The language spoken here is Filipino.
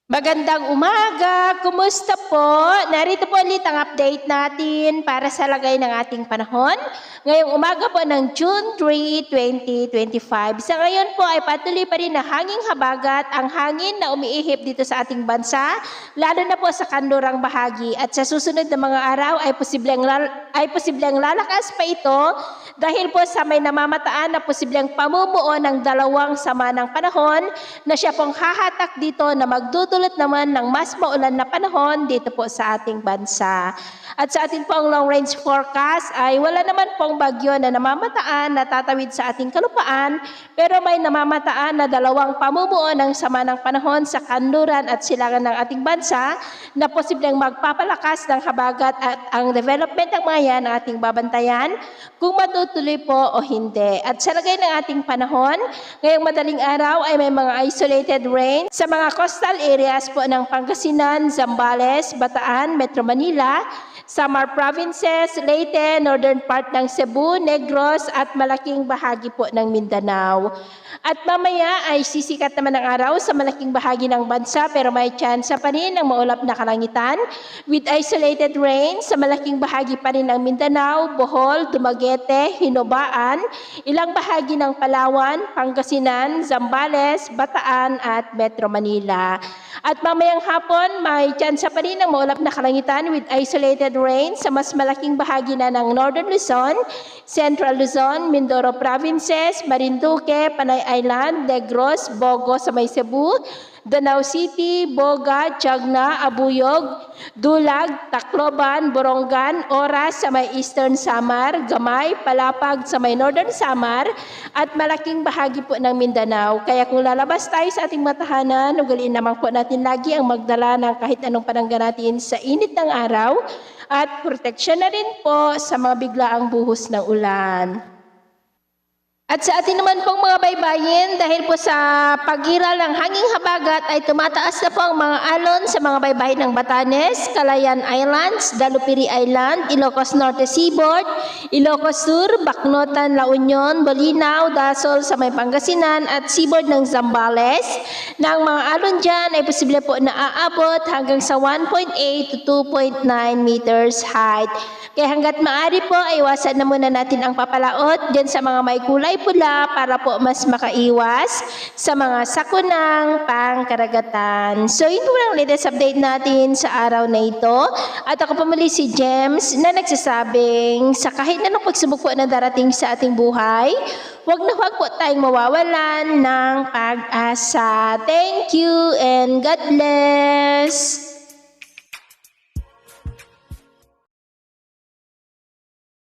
Magandang umaga! Kumusta po? Narito po ulit ang update natin para sa lagay ng ating panahon. Ngayong umaga po ng June 3, 2025. Sa ngayon po ay patuloy pa rin na hanging habagat ang hangin na umiihip dito sa ating bansa, lalo na po sa kanlurang bahagi. At sa susunod na mga araw ay posibleng lalakas pa ito dahil po sa may namamataan na posibleng pamumuo ng dalawang sama ng panahon na siya pong hahatak dito na magdudulot naman ng mas maulan na panahon dito po sa ating bansa. At sa ating pong long range forecast ay wala naman pong bagyo na namamataan na tatawid sa ating kalupaan, pero may namamataan na dalawang pamumuo ng sama ng panahon sa kanluran at silangan ng ating bansa na posibleng magpapalakas ng habagat at ang development ng mga yan ating babantayan kung matutuloy po o hindi. At sa lagay ng ating panahon, ngayong madaling araw ay may mga isolated rain sa mga coastal areas po ng Pangasinan, Zambales, Bataan, Metro Manila, Samar Provinces, Leyte, northern part ng Cebu, Negros at malaking bahagi po ng Mindanao. At mamaya ay sisikat naman ang araw sa malaking bahagi ng bansa pero may tsansa pa rin ng maulap na kalangitan with isolated rain sa malaking bahagi pa rin ng Mindanao, Bohol, Dumaguete, Hinobaan, ilang bahagi ng Palawan, Pangasinan, Zambales, Bataan at Metro Manila. At mamayang hapon, may tsansa pa rin ng maulap na kalangitan with isolated rain sa mas malaking bahagi na ng Northern Luzon, Central Luzon, Mindoro Provinces, Marinduque, Panay Island, Negros, Bogo sa may Cebu, Danau City, Boga, Tiagna, Abuyog, Dulag, Tacloban, Borongan, Oras sa may Eastern Samar, Gamay, Palapag sa may Northern Samar, at malaking bahagi po ng Mindanao. Kaya kung lalabas tayo sa ating matahanan, ugaliin naman po natin lagi ang magdala ng kahit anong panangga natin sa init ng araw at proteksyon na rin po sa mga biglaang buhos ng ulan. At sa atin naman pong mga baybayin, dahil po sa pagiral ng hanging habagat ay tumataas na po ang mga alon sa mga baybayin ng Batanes, Calayan Islands, Dalupiri Island, Ilocos Norte Seaboard, Ilocos Sur, Bacnotan, La Union, Bolinao, Dasol sa may Pangasinan at seaboard ng Zambales. Na ang mga alon dyan ay posible po na aabot hanggang sa 1.8 to 2.9 meters height. Kaya hanggat maaari po ay iwasan na muna natin ang papalaot dyan sa mga may kulay pula para po mas makaiwas sa mga sakunang pangkaragatan. So yun po ang latest update natin sa araw na ito. At ako po muli si James na nagsasabing sa kahit anong pagsubok po na darating sa ating buhay, huwag na huwag po tayong mawawalan ng pag-asa. Thank you and God bless!